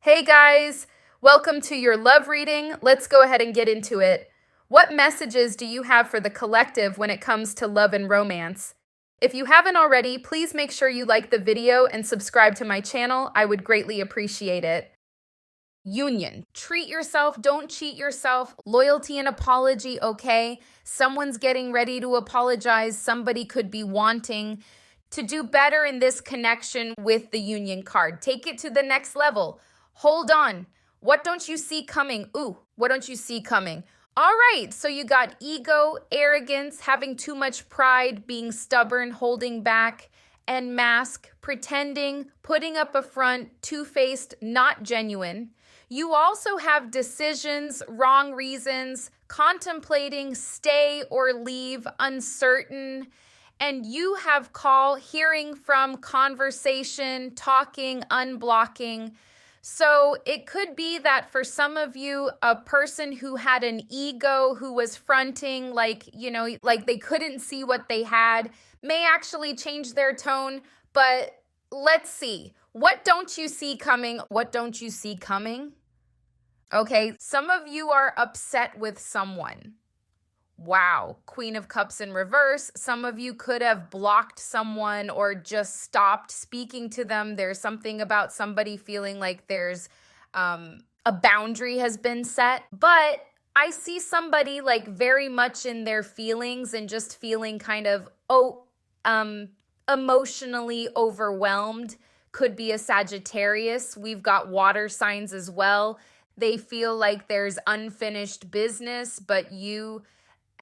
Hey guys, welcome to your love reading. Let's go ahead and get into it. What messages do you have for the collective when it comes to love and romance? If you haven't already, please make sure you like the video and subscribe to my channel. I would greatly appreciate it. Union. Treat yourself, don't cheat yourself. Loyalty and apology, okay? Someone's getting ready to apologize. Somebody could be wanting to do better in this connection with the union card. Take it to the next level. Hold on. What don't you see coming? Ooh, what don't you see coming? All right, so you got ego, arrogance, having too much pride, being stubborn, holding back, and mask, pretending, putting up a front, two-faced, not genuine. You also have decisions, wrong reasons, contemplating, stay or leave, uncertain. And you have call, hearing from, conversation, talking, unblocking. So it could be that for some of you, a person who had an ego, who was fronting, like they couldn't see what they had, may actually change their tone. But let's see. What don't you see coming? What don't you see coming? Okay, some of you are upset with someone. Wow, Queen of Cups in reverse. Some of you could have blocked someone or just stopped speaking to them. There's something about somebody feeling like there's a boundary has been set. But I see somebody like very much in their feelings and just feeling kind of, emotionally overwhelmed. Could be a Sagittarius. We've got water signs as well. They feel like there's unfinished business, but you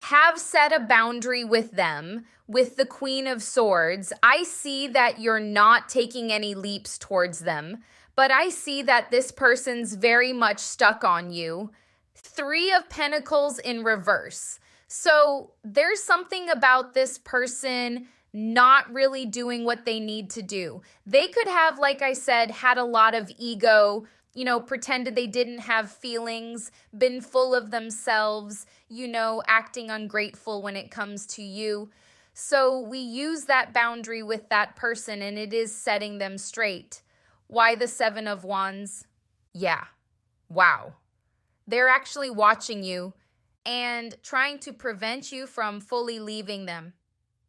have set a boundary with them. With the Queen of Swords, I see that you're not taking any leaps towards them, but I see that this person's very much stuck on you. Three of Pentacles in reverse. So there's something about this person not really doing what they need to do. They could have, like I said, had a lot of ego, pretended they didn't have feelings, been full of themselves, acting ungrateful when it comes to you. So we use that boundary with that person and it is setting them straight. Why the Seven of Wands? Yeah. Wow. They're actually watching you and trying to prevent you from fully leaving them.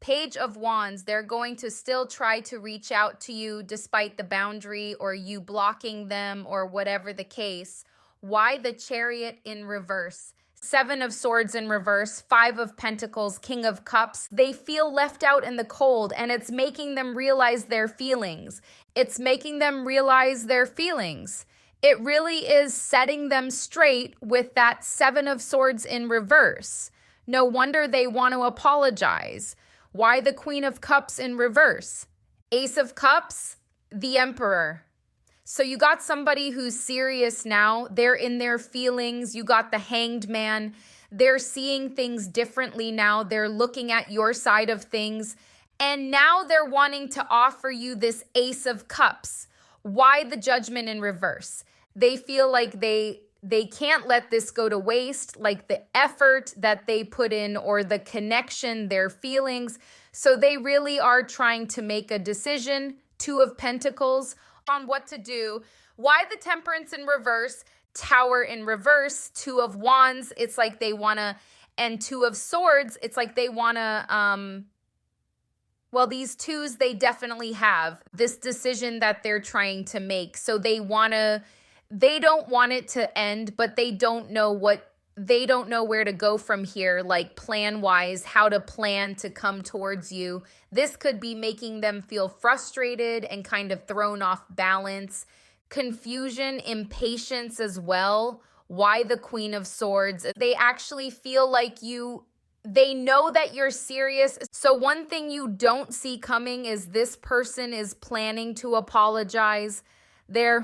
Page of Wands, they're going to still try to reach out to you despite the boundary or you blocking them or whatever the case. Why the Chariot in reverse? Seven of Swords in reverse, Five of Pentacles, King of Cups. They feel left out in the cold and it's making them realize their feelings. It's making them realize their feelings. It really is setting them straight with that Seven of Swords in reverse. No wonder they want to apologize. Why the Queen of Cups in reverse? Ace of Cups, the Emperor. So you got somebody who's serious now. They're in their feelings. You got the Hanged Man. They're seeing things differently now. They're looking at your side of things. And now they're wanting to offer you this Ace of Cups. Why the Judgment in reverse? They feel like they can't let this go to waste, like the effort that they put in or the connection, their feelings. So they really are trying to make a decision. Two of Pentacles on what to do. Why the Temperance in reverse? Tower in reverse. Two of Wands, it's like they want to, and Two of Swords, it's like they want to, well, these twos, they definitely have this decision that they're trying to make. So they don't want it to end, but they don't know where to go from here, like plan-wise, how to plan to come towards you. This could be making them feel frustrated and kind of thrown off balance. Confusion, impatience as well. Why the Queen of Swords? They actually feel like they know that you're serious. So one thing you don't see coming is this person is planning to apologize. They're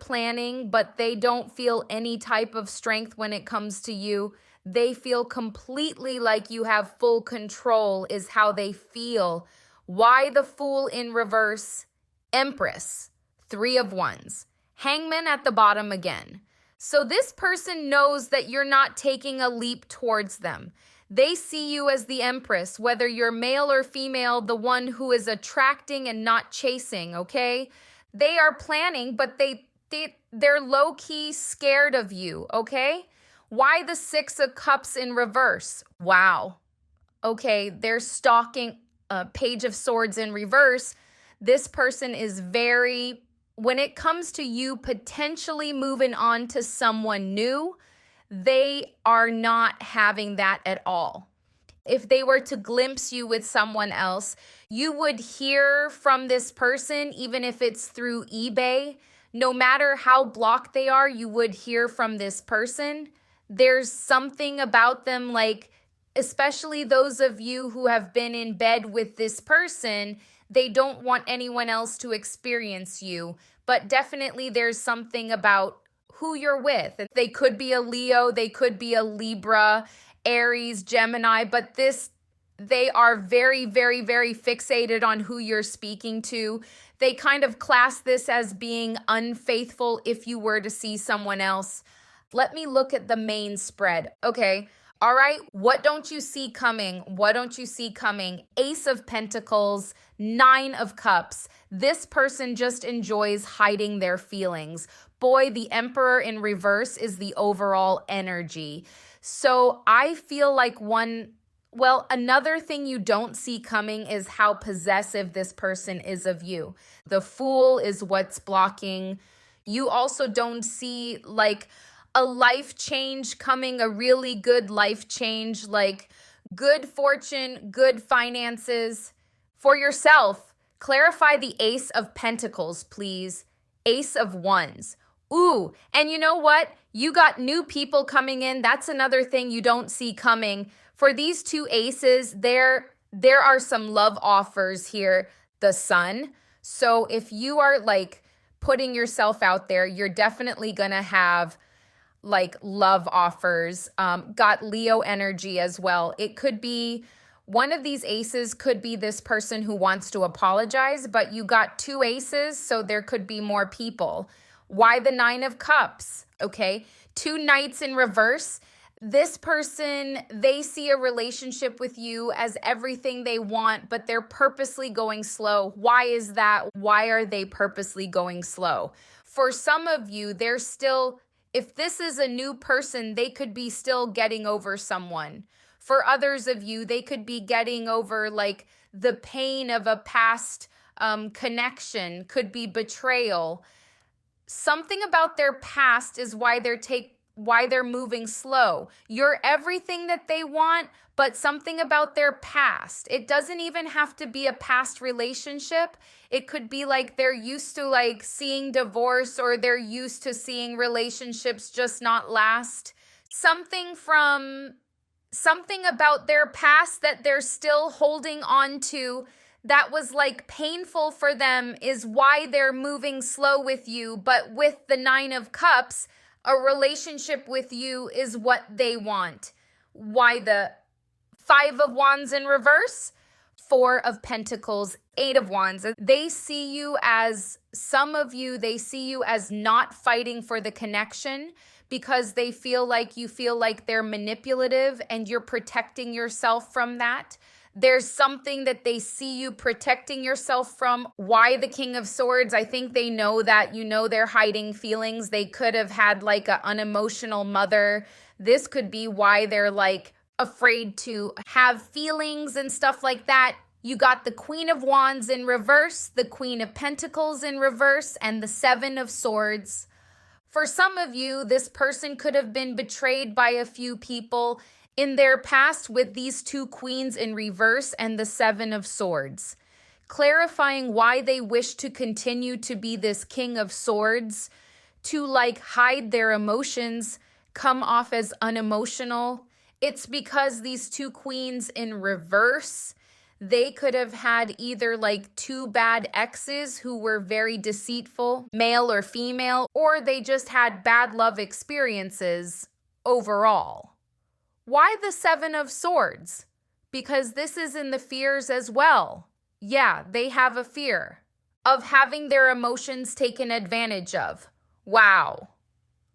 planning, but they don't feel any type of strength when it comes to you. They feel completely like you have full control is how they feel. Why the Fool in reverse? Empress, Three of Wands. Hangman at the bottom again. So this person knows that you're not taking a leap towards them. They see you as the Empress, whether you're male or female, the one who is attracting and not chasing, okay? They are planning, but they're low-key scared of you, okay? Why the Six of Cups in reverse? Wow. Okay, they're stalking Page of Swords in reverse. This person is very, when it comes to you potentially moving on to someone new, they are not having that at all. If they were to glimpse you with someone else, you would hear from this person, even if it's through eBay. No matter how blocked they are, you would hear from this person. There's something about them, like, especially those of you who have been in bed with this person, they don't want anyone else to experience you. But definitely there's something about who you're with. They could be a Leo, they could be a Libra, Aries, Gemini, but they are very, very, very fixated on who you're speaking to. They kind of class this as being unfaithful if you were to see someone else. Let me look at the main spread. Okay. All right. What don't you see coming? What don't you see coming? Ace of Pentacles, Nine of Cups. This person just enjoys hiding their feelings. Boy, the Emperor in reverse is the overall energy. So I feel like another thing you don't see coming is how possessive this person is of you. The Fool is what's blocking. You also don't see like a life change coming, a really good life change, like good fortune, good finances for yourself. Clarify the Ace of Pentacles, please. Ace of Wands. Ooh, and you know what? You got new people coming in. That's another thing you don't see coming. For these two aces, there are some love offers here. The Sun. So if you are like putting yourself out there, you're definitely going to have like love offers. Got Leo energy as well. It could be one of these aces could be this person who wants to apologize, but you got two aces, so there could be more people. Why the Nine of Cups? Okay, two Knights in reverse. This person, they see a relationship with you as everything they want, but they're purposely going slow. Why is that? Why are they purposely going slow? For some of you, they're still, if this is a new person, they could be still getting over someone. For others of you, they could be getting over like the pain of a past connection, could be betrayal. Something about their past is why they're moving slow. You're everything that they want, but something about their past. It doesn't even have to be a past relationship. It could be like they're used to like seeing divorce, or they're used to seeing relationships just not last. Something about their past that they're still holding on to that was like painful for them is why they're moving slow with you. But with the Nine of Cups, a relationship with you is what they want. Why the Five of Wands in reverse? Four of Pentacles, Eight of Wands. They see you as, some of you, they see you as not fighting for the connection because they feel like you feel like they're manipulative and you're protecting yourself from that. There's something that they see you protecting yourself from. Why the King of Swords? I think they know that, you know, they're hiding feelings. They could have had like an unemotional mother. This could be why they're like afraid to have feelings and stuff like that. You got the Queen of Wands in reverse, the Queen of Pentacles in reverse, and the Seven of Swords. For some of you, this person could have been betrayed by a few people in their past with these two queens in reverse and the Seven of Swords. Clarifying why they wish to continue to be this King of Swords, to like hide their emotions, come off as unemotional. It's because these two queens in reverse, they could have had either like two bad exes who were very deceitful, male or female, or they just had bad love experiences overall. Why the Seven of Swords? Because this is in the fears as well. Yeah, they have a fear of having their emotions taken advantage of. Wow.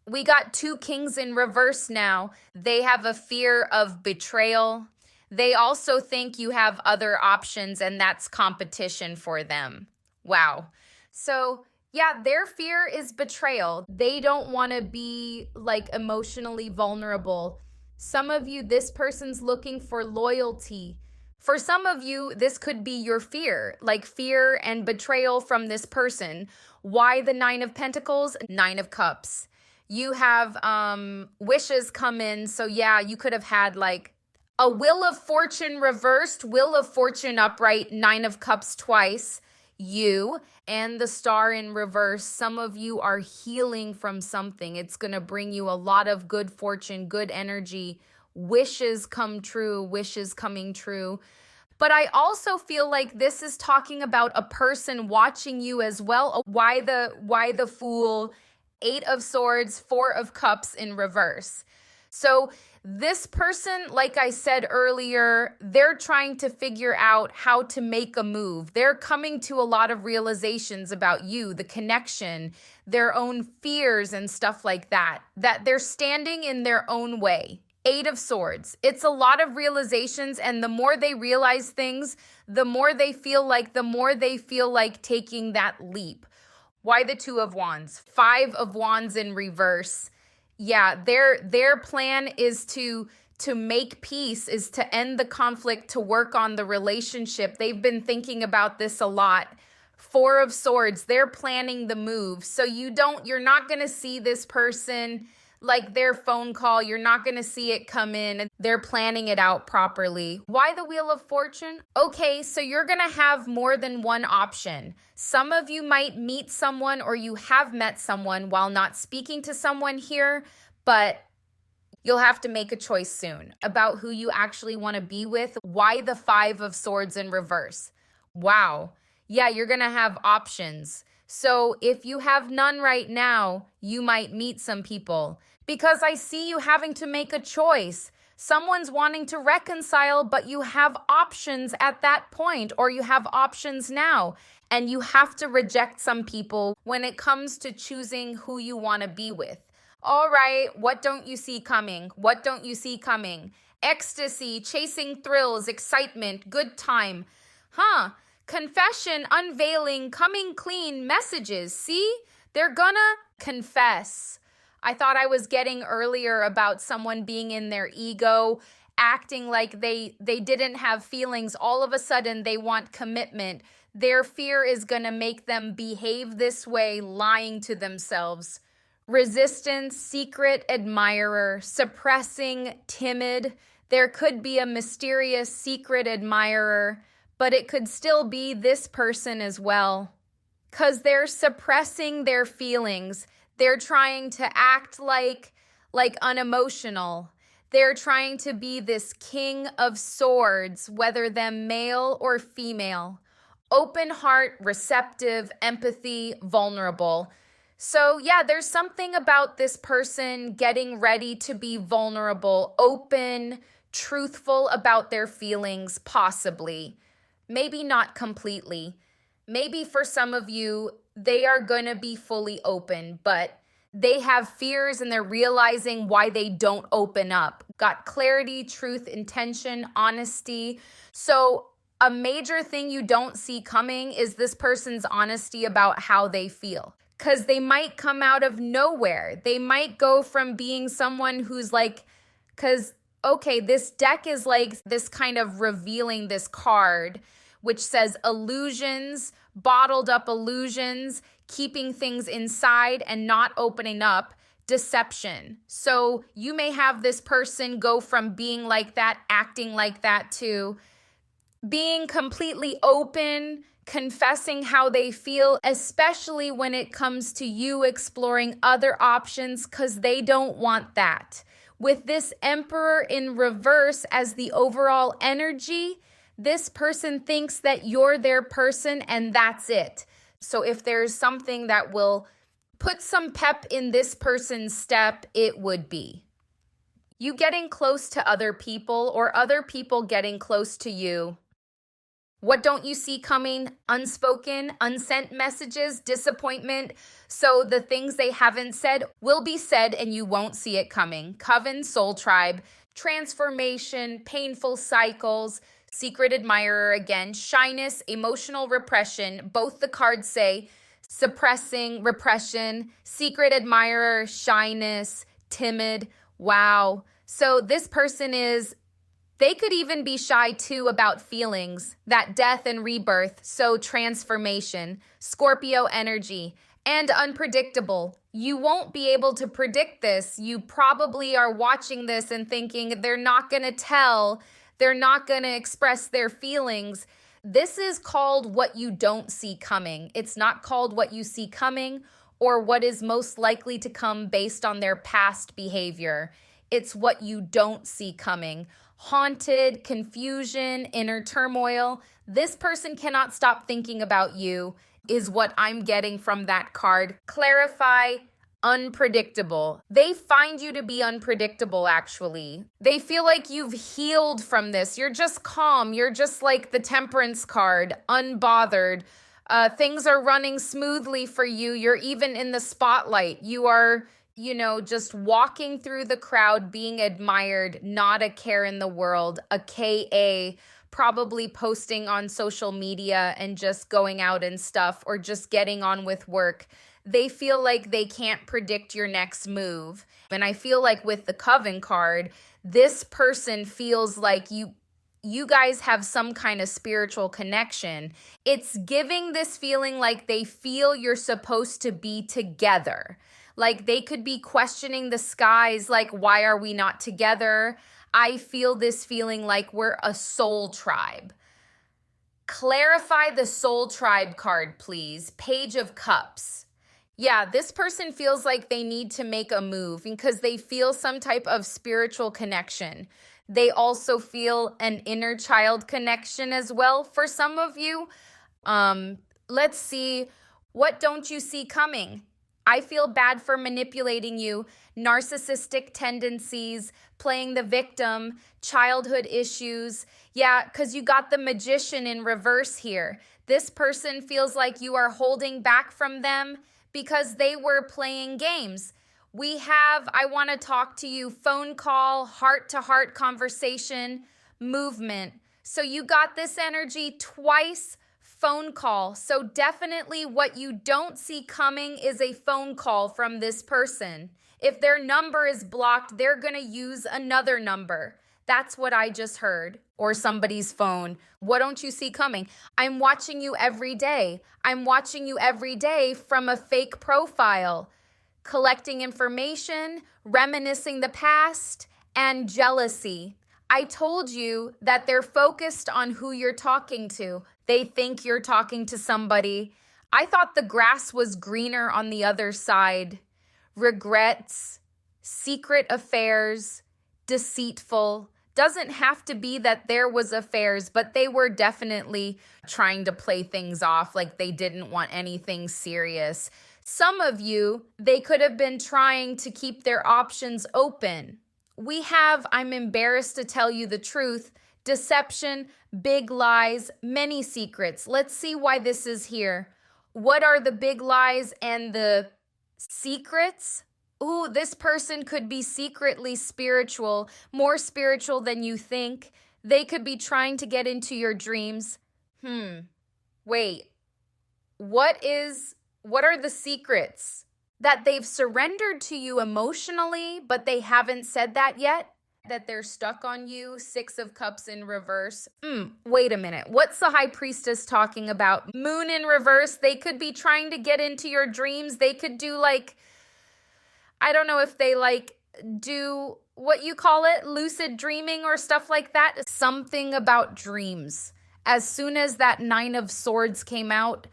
We got two kings in reverse now. They have a fear of betrayal. They also think you have other options and that's competition for them. Wow. So Yeah, their fear is betrayal. They don't want to be like emotionally vulnerable. Some of you, this person's looking for loyalty. For some of you, this could be your fear, like fear and betrayal from this person. Why the Nine of Pentacles? Nine of Cups. You have wishes come in. So yeah, you could have had like a Wheel of Fortune reversed, Wheel of Fortune upright, Nine of Cups twice. You and the Star in reverse. Some of you are healing from something. It's going to bring you a lot of good fortune, good energy, wishes come true, wishes coming true. But I also feel like this is talking about a person watching you as well. Why the Fool? Eight of Swords, Four of Cups in reverse. So this person, like I said earlier, they're trying to figure out how to make a move. They're coming to a lot of realizations about you, the connection, their own fears and stuff like that, that they're standing in their own way. Eight of Swords. It's a lot of realizations, and the more they realize things, the more they feel like taking that leap. Why the Two of Wands? Five of Wands in reverse. Yeah, their plan is to make peace, is to end the conflict, to work on the relationship. They've been thinking about this a lot. Four of Swords, they're planning the move. So you're not going to see this person like their phone call. You're not going to see it come in. They're planning it out properly. Why the Wheel of Fortune? Okay, so you're going to have more than one option. Some of you might meet someone, or you have met someone while not speaking to someone here, but you'll have to make a choice soon about who you actually want to be with. Why the Five of Swords in reverse? Wow. Yeah, you're going to have options. So if you have none right now, you might meet some people, because I see you having to make a choice. Someone's wanting to reconcile, but you have options at that point, or you have options now, and you have to reject some people when it comes to choosing who you want to be with. All right, what don't you see coming? What don't you see coming? Ecstasy, chasing thrills, excitement, good time. Confession, unveiling, coming clean, messages. See? They're gonna confess. I thought I was getting earlier about someone being in their ego, acting like they didn't have feelings. All of a sudden, they want commitment. Their fear is gonna make them behave this way, lying to themselves. Resistance, secret admirer, suppressing, timid. There could be a mysterious secret admirer, but it could still be this person as well, because they're suppressing their feelings. They're trying to act like unemotional. They're trying to be this King of Swords, whether them male or female. Open heart, receptive, empathy, vulnerable. So yeah, there's something about this person getting ready to be vulnerable, open, truthful about their feelings, possibly. Maybe not completely. Maybe for some of you, they are going to be fully open, but they have fears and they're realizing why they don't open up. Got clarity, truth, intention, honesty. So a major thing you don't see coming is this person's honesty about how they feel, because they might come out of nowhere. They might go from being someone who's like, because okay, this deck is like this kind of revealing this card, which says illusions, bottled up illusions, keeping things inside and not opening up, deception. So you may have this person go from being like that, acting like that, to being completely open, confessing how they feel, especially when it comes to you exploring other options, because they don't want that. With this Emperor in reverse as the overall energy, this person thinks that you're their person and that's it. So if there's something that will put some pep in this person's step, it would be you getting close to other people, or other people getting close to you. What don't you see coming? Unspoken, unsent messages, disappointment. So the things they haven't said will be said and you won't see it coming. Coven, soul tribe, transformation, painful cycles, secret admirer again, shyness, emotional repression. Both the cards say suppressing, repression, secret admirer, shyness, timid. Wow. So this person they could even be shy too about feelings, that death and rebirth, so transformation, Scorpio energy, and unpredictable. You won't be able to predict this. You probably are watching this and thinking they're not going to tell, they're not going to express their feelings. This is called what you don't see coming. It's not called what you see coming or what is most likely to come based on their past behavior. It's what you don't see coming. Haunted, confusion, inner turmoil. This person cannot stop thinking about you is what I'm getting from that card. Clarify, unpredictable. They find you to be unpredictable, actually. They feel like you've healed from this. You're just calm. You're just like the Temperance card, unbothered. Things are running smoothly for you. You're even in the spotlight. You are just walking through the crowd, being admired, not a care in the world, a KA, probably posting on social media and just going out and stuff, or just getting on with work. They feel like they can't predict your next move. And I feel like with the Coven card, this person feels like you guys have some kind of spiritual connection. It's giving this feeling like they feel you're supposed to be together. Like they could be questioning the skies, like, why are we not together? I feel this feeling like we're a soul tribe. Clarify the soul tribe card, please. Page of Cups. Yeah, this person feels like they need to make a move because they feel some type of spiritual connection. They also feel an inner child connection as well for some of you. Let's see. What don't you see coming? I feel bad for manipulating you, narcissistic tendencies, playing the victim, childhood issues. Yeah, because you got the Magician in reverse here. This person feels like you are holding back from them because they were playing games. We have, I want to talk to you, phone call, heart-to-heart conversation, movement. So you got this energy twice. Phone call. So definitely what you don't see coming is a phone call from this person. If their number is blocked, they're going to use another number. That's what I just heard. Or somebody's phone. What don't you see coming? I'm watching you every day. I'm watching you every day from a fake profile. Collecting information, reminiscing the past, and jealousy. I told you that they're focused on who you're talking to. They think you're talking to somebody. I thought the grass was greener on the other side. Regrets, secret affairs, deceitful. Doesn't have to be that there was affairs, but they were definitely trying to play things off like they didn't want anything serious. Some of you, they could have been trying to keep their options open. We have, I'm embarrassed to tell you the truth, deception, big lies, many secrets. Let's see why this is here. What are the big lies and the secrets? Ooh, this person could be secretly spiritual, more spiritual than you think. They could be trying to get into your dreams. Wait, what are the secrets? That they've surrendered to you emotionally, but they haven't said that yet? That they're stuck on you? Six of Cups in reverse. Wait a minute. What's the High Priestess talking about? Moon in reverse. They could be trying to get into your dreams. They could do I don't know if they do what you call it, lucid dreaming or stuff like that. Something about dreams. As soon as that Nine of Swords came out,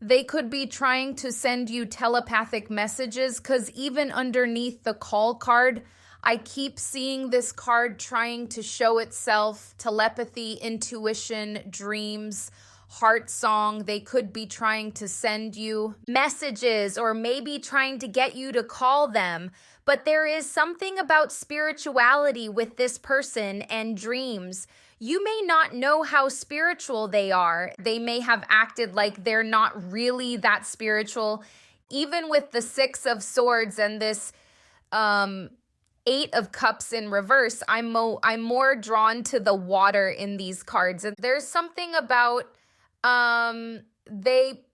they could be trying to send you telepathic messages, because even underneath the call card, I keep seeing this card trying to show itself, telepathy, intuition, dreams, heart song. They could be trying to send you messages or maybe trying to get you to call them. But there is something about spirituality with this person and dreams. You may not know how spiritual they are. They may have acted like they're not really that spiritual. Even with the Six of Swords and this Eight of Cups in reverse, I'm more drawn to the water in these cards. And there's something about they,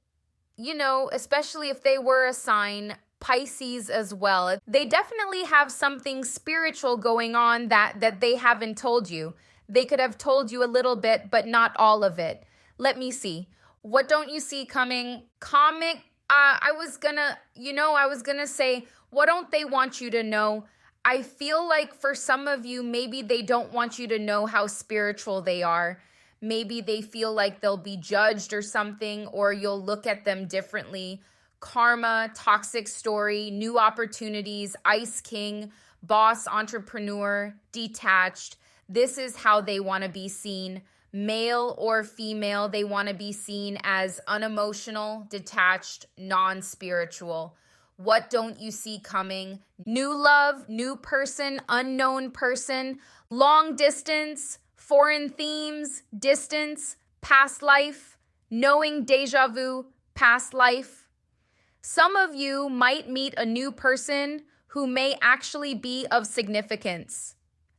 especially if they were a sign Pisces as well, they definitely have something spiritual going on that they haven't told you. They could have told you a little bit, but not all of it. Let me see. What don't you see coming? Comic. I was gonna say, what don't they want you to know? I feel like for some of you, maybe they don't want you to know how spiritual they are. Maybe they feel like they'll be judged or something, or you'll look at them differently. Karma, toxic story, new opportunities, Ice King, boss, entrepreneur, detached. This is how they want to be seen. Male or female, they want to be seen as unemotional, detached, non-spiritual. What don't you see coming? New love, new person, unknown person, long distance, foreign themes, distance, past life, knowing deja vu, past life. Some of you might meet a new person who may actually be of significance.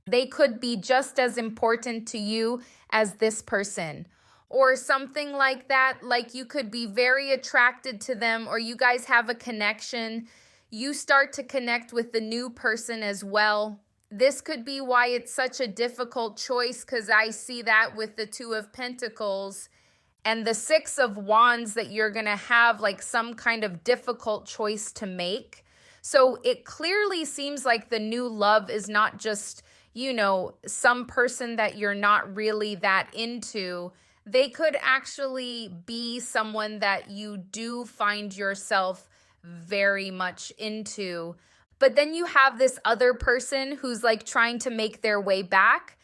They could be just as important to you as this person, or something like that. Like you could be very attracted to them, or you guys have a connection. You start to connect with the new person as well. This could be why it's such a difficult choice, because I see that with the Two of Pentacles and the Six of Wands, that you're going to have like some kind of difficult choice to make. So it clearly seems like the new love is not just, some person that you're not really that into. They could actually be someone that you do find yourself very much into. But then you have this other person who's like trying to make their way back.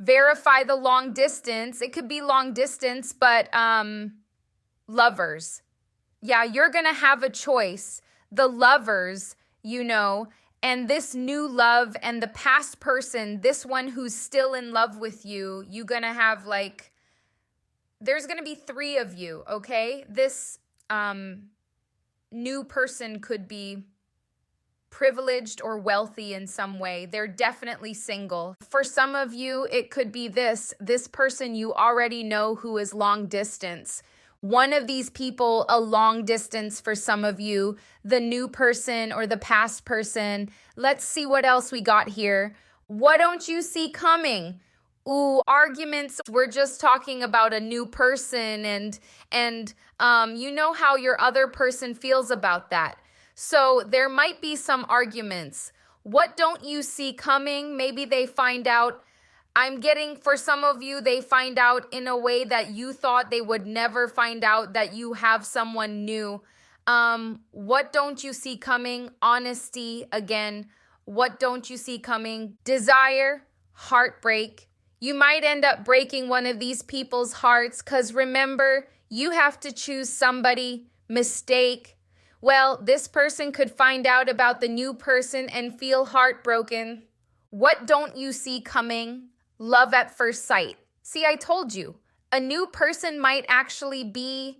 Verify the long distance. It could be long distance, but lovers. Yeah, you're going to have a choice. The lovers, and this new love and the past person, this one who's still in love with you, you're going to have there's going to be three of you, okay? This new person could be privileged or wealthy in some way. They're definitely single. For some of you, it could be this person you already know who is long distance. One of these people, a long distance for some of you, the new person or the past person. Let's see what else we got here. What don't you see coming? Ooh, arguments. We're just talking about a new person, and you know how your other person feels about that. So there might be some arguments. What don't you see coming? Maybe they find out. I'm getting, for some of you, they find out in a way that you thought they would never find out, that you have someone new. What don't you see coming? Honesty, again. What don't you see coming? Desire, heartbreak. You might end up breaking one of these people's hearts, because remember, you have to choose somebody. Mistake. Well, this person could find out about the new person and feel heartbroken. What don't you see coming? Love at first sight. See, I told you, a new person might actually be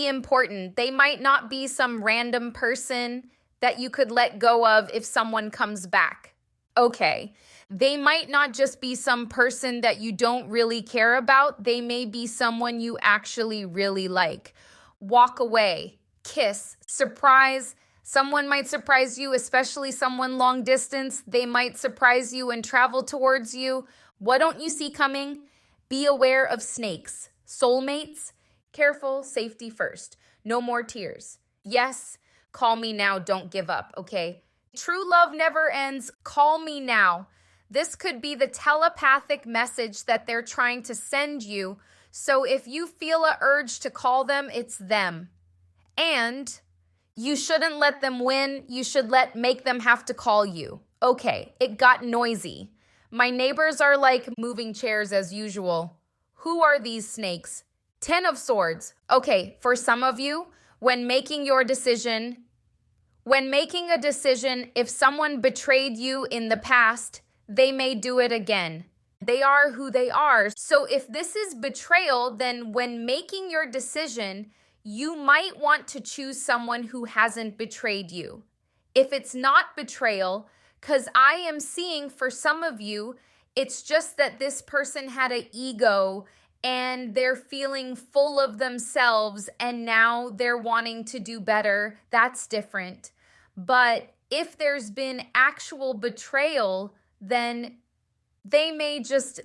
important. They might not be some random person that you could let go of if someone comes back. Okay. They might not just be some person that you don't really care about. They may be someone you actually really like. Walk away, kiss, surprise. Someone might surprise you, especially someone long distance. They might surprise you and travel towards you. What don't you see coming? Be aware of snakes. Soulmates, careful, safety first. No more tears. Yes, call me now, don't give up, okay? True love never ends. Call me now. This could be the telepathic message that they're trying to send you. So if you feel an urge to call them, it's them. And you shouldn't let them win. You should make them have to call you. Okay, it got noisy. My neighbors are like moving chairs as usual. Who are these snakes? 10 of Swords. Okay, for some of you, when making a decision, if someone betrayed you in the past, they may do it again. They are who they are. So if this is betrayal, then when making your decision, you might want to choose someone who hasn't betrayed you. If it's not betrayal, because I am seeing for some of you, it's just that this person had an ego and they're feeling full of themselves and now they're wanting to do better. That's different. But if there's been actual betrayal, then they may just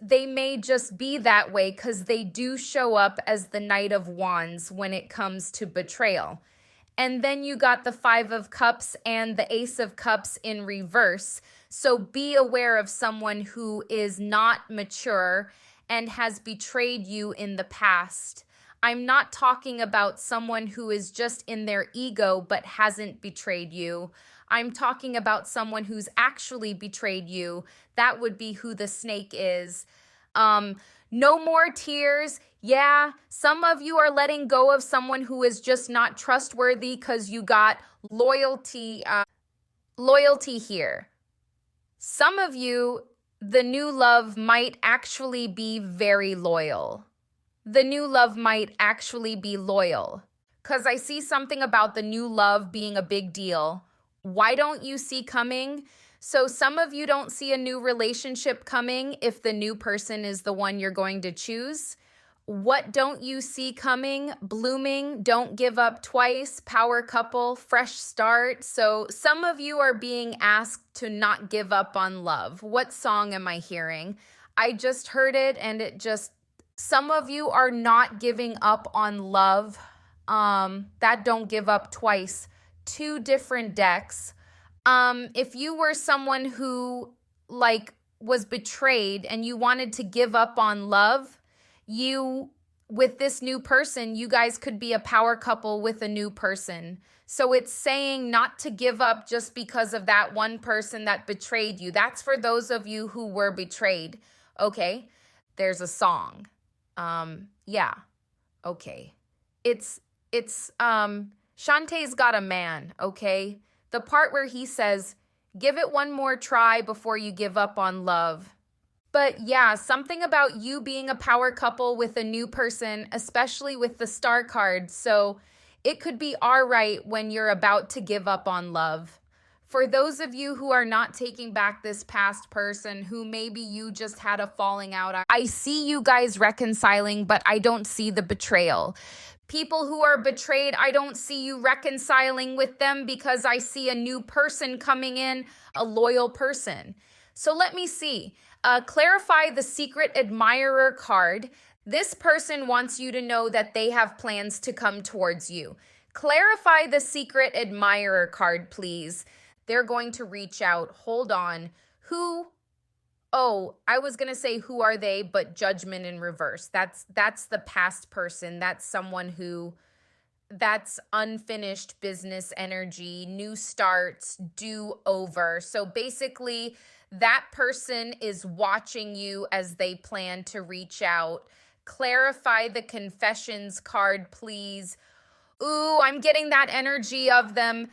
be that way because they do show up as the Knight of Wands when it comes to betrayal. And then you got the Five of Cups and the Ace of Cups in reverse. So be aware of someone who is not mature and has betrayed you in the past. I'm not talking about someone who is just in their ego but hasn't betrayed you. I'm talking about someone who's actually betrayed you. That would be who the snake is. No more tears. Yeah, some of you are letting go of someone who is just not trustworthy because you got loyalty here. Some of you, the new love might actually be very loyal. The new love might actually be loyal because I see something about the new love being a big deal. Why don't you see coming? So some of you don't see a new relationship coming if the new person is the one you're going to choose. What don't you see coming? Blooming, don't give up twice, power couple, fresh start. So some of you are being asked to not give up on love. What song am I hearing? I just heard it and some of you are not giving up on love. That don't give up twice. Two different decks. If you were someone who was betrayed and you wanted to give up on love, with this new person, you guys could be a power couple with a new person. So it's saying not to give up just because of that one person that betrayed you. That's for those of you who were betrayed. Okay, there's a song. Yeah, okay. It's Shantae's Got a Man, okay? The part where he says, give it one more try before you give up on love. But yeah, something about you being a power couple with a new person, especially with the star card. So it could be all right when you're about to give up on love. For those of you who are not taking back this past person, who maybe you just had a falling out, I see you guys reconciling, but I don't see the betrayal. People who are betrayed, I don't see you reconciling with them because I see a new person coming in, a loyal person. So let me see. Clarify the secret admirer card. This person wants you to know that they have plans to come towards you. Clarify the secret admirer card, please. They're going to reach out. Hold on. Who? Oh, I was going to say who are they, but judgment in reverse. That's the past person. That's someone that's unfinished business energy, new starts, do over. So basically, that person is watching you as they plan to reach out. Clarify the confessions card, please. Ooh, I'm getting that energy of them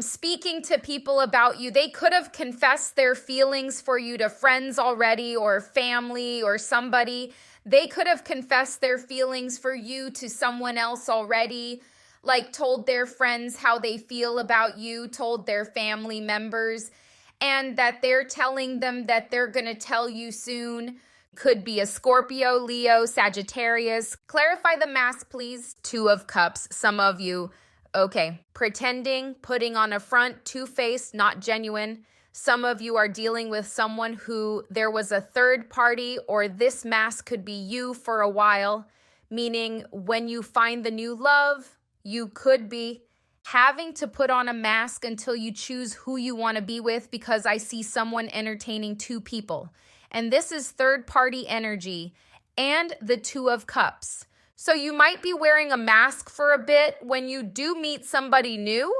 speaking to people about you. They could have confessed their feelings for you to friends already or family or somebody. They could have confessed their feelings for you to someone else already, like told their friends how they feel about you, told their family members, and that they're telling them that they're going to tell you soon. Could be a Scorpio, Leo, Sagittarius. Clarify the mask, please. Two of Cups. Some of you, okay, pretending, putting on a front, two-faced, not genuine. Some of you are dealing with someone who there was a third party, or this mask could be you for a while, meaning when you find the new love, you could be having to put on a mask until you choose who you want to be with, because I see someone entertaining two people. And this is third-party energy and the Two of Cups. So you might be wearing a mask for a bit when you do meet somebody new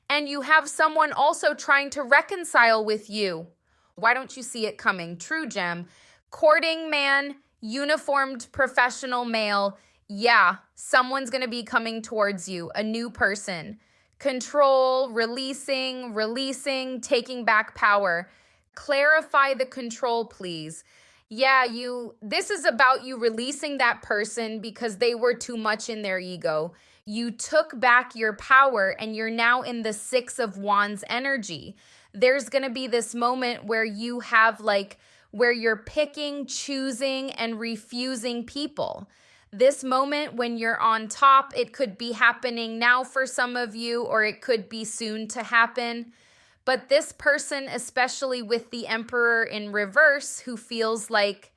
and you have someone also trying to reconcile with you. Why don't you see it coming? True gem. Courting man, uniformed professional male. Yeah, someone's going to be coming towards you, a new person. Control, releasing, taking back power. Clarify the control, please. Yeah, this is about you releasing that person because they were too much in their ego. You took back your power and you're now in the Six of Wands energy. There's going to be this moment where you have where you're picking, choosing, and refusing people. This moment when you're on top, it could be happening now for some of you, or it could be soon to happen. But this person, especially with the Emperor in reverse, who feels like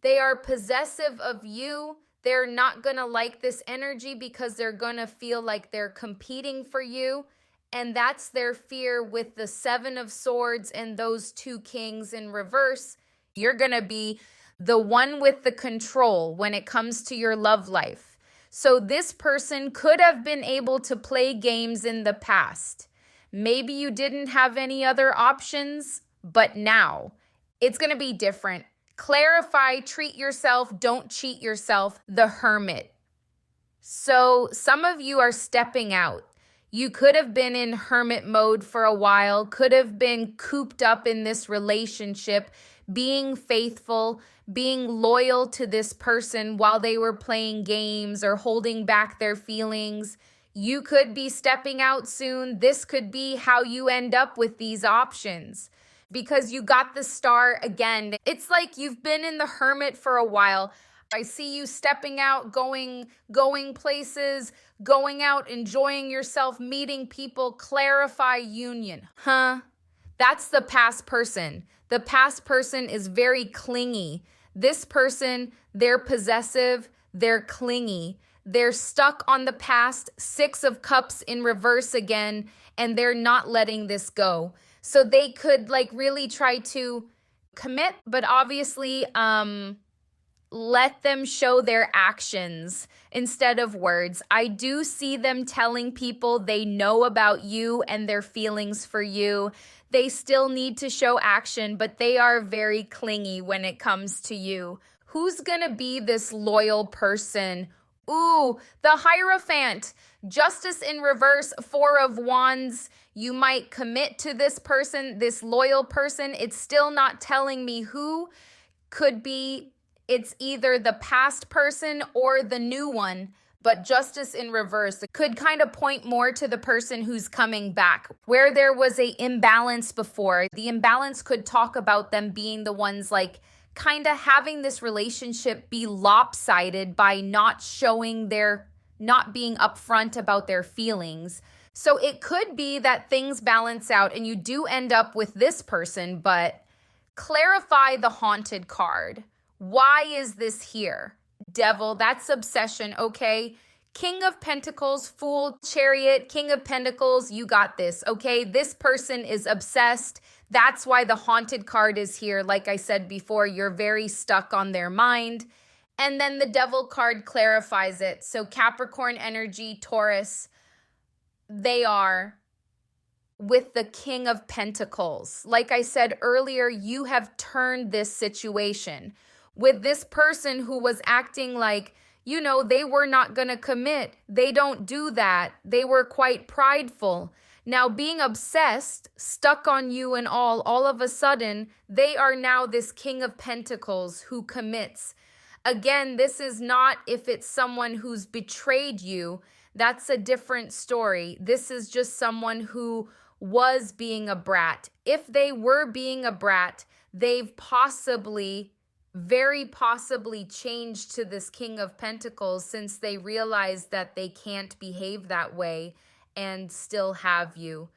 they are possessive of you, they're not going to like this energy because they're going to feel like they're competing for you. And that's their fear with the Seven of Swords and those two kings in reverse. You're going to be the one with the control when it comes to your love life. So this person could have been able to play games in the past. Maybe you didn't have any other options, but now it's going to be different. Clarify, treat yourself, don't cheat yourself, the Hermit. So some of you are stepping out. You could have been in hermit mode for a while, could have been cooped up in this relationship, being faithful, being loyal to this person while they were playing games or holding back their feelings. You could be stepping out soon. This could be how you end up with these options because you got the Star again. It's like you've been in the Hermit for a while. I see you stepping out, going places, going out, enjoying yourself, meeting people, clarify union. That's the past person. The past person is very clingy. This person, they're possessive, they're clingy. They're stuck on the past, Six of Cups in reverse again, and they're not letting this go. So they could really try to commit, but obviously, let them show their actions instead of words. I do see them telling people they know about you and their feelings for you. They still need to show action, but they are very clingy when it comes to you. Who's gonna be this loyal person? Ooh, the Hierophant. Justice in reverse, Four of Wands. You might commit to this person, this loyal person. It's still not telling me who. Could be it's either the past person or the new one, but Justice in reverse could kind of point more to the person who's coming back. Where there was an imbalance before, the imbalance could talk about them being the ones kind of having this relationship be lopsided by not being upfront about their feelings. So it could be that things balance out and you do end up with this person, but clarify the Haunted card. Why is this here? Devil, that's obsession, okay? King of Pentacles, Fool, Chariot, King of Pentacles, you got this, okay? This person is obsessed. That's why the Haunted card is here. Like I said before, you're very stuck on their mind. And then the Devil card clarifies it. So Capricorn energy, Taurus, they are with the King of Pentacles. Like I said earlier, you have turned this situation with this person who was acting like, they were not going to commit. They don't do that. They were quite prideful. Now, being obsessed, stuck on you and all of a sudden, they are now this King of Pentacles who commits. Again, this is not if it's someone who's betrayed you. That's a different story. This is just someone who was being a brat. If they were being a brat, they've very possibly changed to this King of Pentacles since they realized that they can't behave that way and still have you.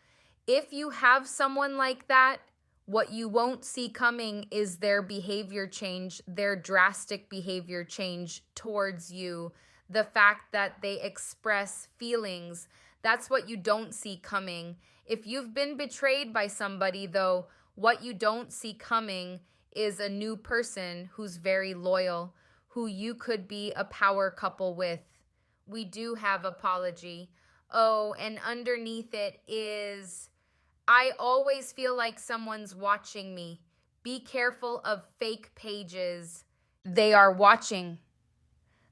If you have someone like that, what you won't see coming is their behavior change, their drastic behavior change towards you. The fact that they express feelings, that's what you don't see coming. If you've been betrayed by somebody, though, what you don't see coming is a new person who's very loyal, who you could be a power couple with. We do have apology. Oh, and underneath it is, I always feel like someone's watching me. Be careful of fake pages. They are watching.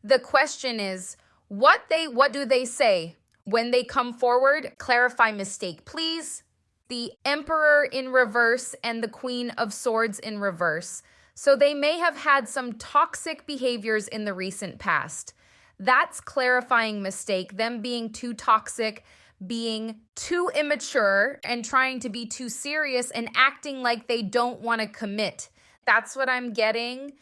The question is, what do they say? When they come forward, clarify mistake, please. The Emperor in reverse and the Queen of Swords in reverse. So they may have had some toxic behaviors in the recent past. That's clarifying mistake, them being too toxic, being too immature and trying to be too serious and acting like they don't want to commit. That's what I'm getting.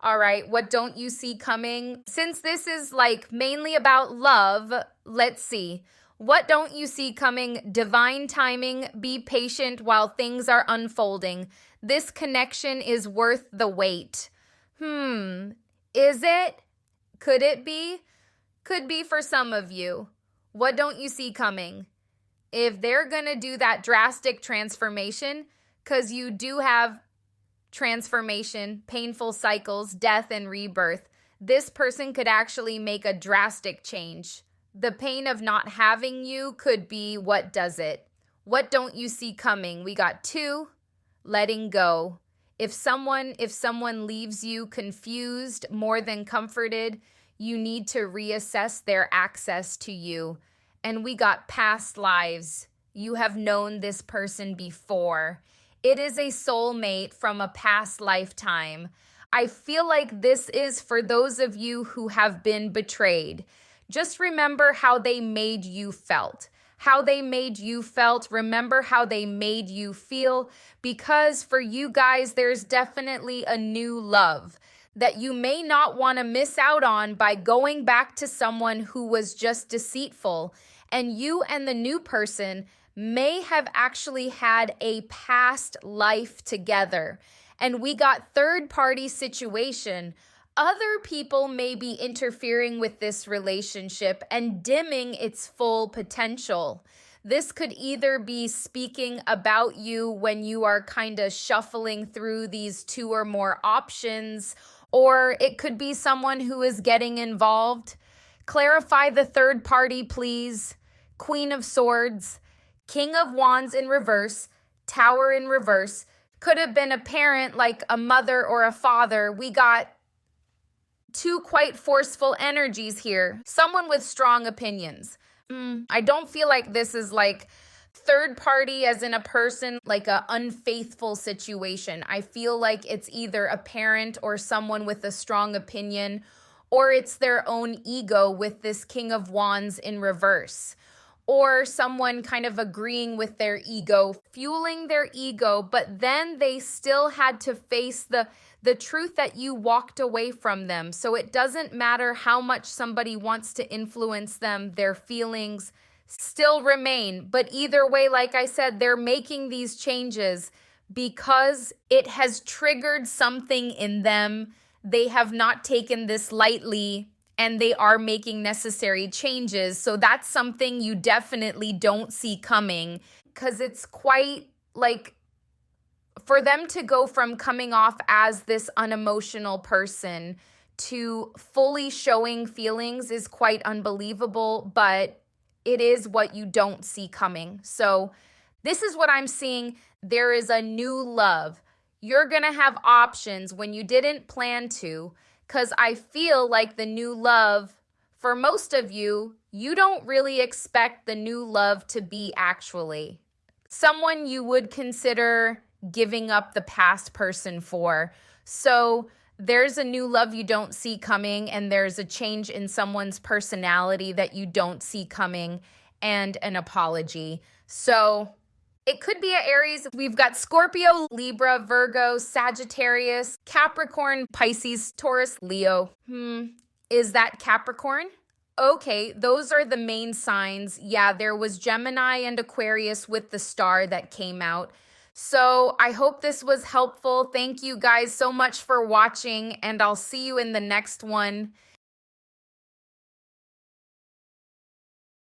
All right, what don't you see coming? Since this is like mainly about love, let's see. What don't you see coming? Divine timing. Be patient while things are unfolding. This connection is worth the wait. Is it? Could it be? Could be for some of you. What don't you see coming? If they're going to do that drastic transformation, because you do have transformation, painful cycles, death, and rebirth, this person could actually make a drastic change. The pain of not having you could be what does it. What don't you see coming? We got 2, letting go. If someone leaves you confused more than comforted, you need to reassess their access to you. And we got past lives. You have known this person before. It is a soulmate from a past lifetime. I feel like this is for those of you who have been betrayed. Just remember how they made you felt. How they made you felt. Remember how they made you feel. Because for you guys, there's definitely a new love that you may not want to miss out on by going back to someone who was just deceitful. And you and the new person may have actually had a past life together. And we got third-party situation. Other people may be interfering with this relationship and dimming its full potential. This could either be speaking about you when you are kind of shuffling through these 2 or more options, or it could be someone who is getting involved. Clarify the third party, please. Queen of Swords, King of Wands in reverse, Tower in reverse. Could have been a parent like a mother or a father. We got 2 quite forceful energies here. Someone with strong opinions. I don't feel like this is like third party as in a person, like a unfaithful situation. I feel like it's either a parent or someone with a strong opinion, or it's their own ego with this King of Wands in reverse. Or someone kind of agreeing with their ego, fueling their ego, but then they still had to face the truth that you walked away from them. So it doesn't matter how much somebody wants to influence them, their feelings still remain. But either way, like I said, they're making these changes because it has triggered something in them. They have not taken this lightly, and they are making necessary changes. So that's something you definitely don't see coming, because it's quite like for them to go from coming off as this unemotional person to fully showing feelings is quite unbelievable, but it is what you don't see coming. So this is what I'm seeing. There is a new love. You're going to have options when you didn't plan to. Because I feel like the new love, for most of you, you don't really expect the new love to be actually someone you would consider giving up the past person for. So there's a new love you don't see coming, and there's a change in someone's personality that you don't see coming, and an apology. So it could be an Aries. We've got Scorpio, Libra, Virgo, Sagittarius, Capricorn, Pisces, Taurus, Leo. Is that Capricorn? Okay, those are the main signs. Yeah, there was Gemini and Aquarius with the star that came out. So I hope this was helpful. Thank you guys so much for watching, and I'll see you in the next one.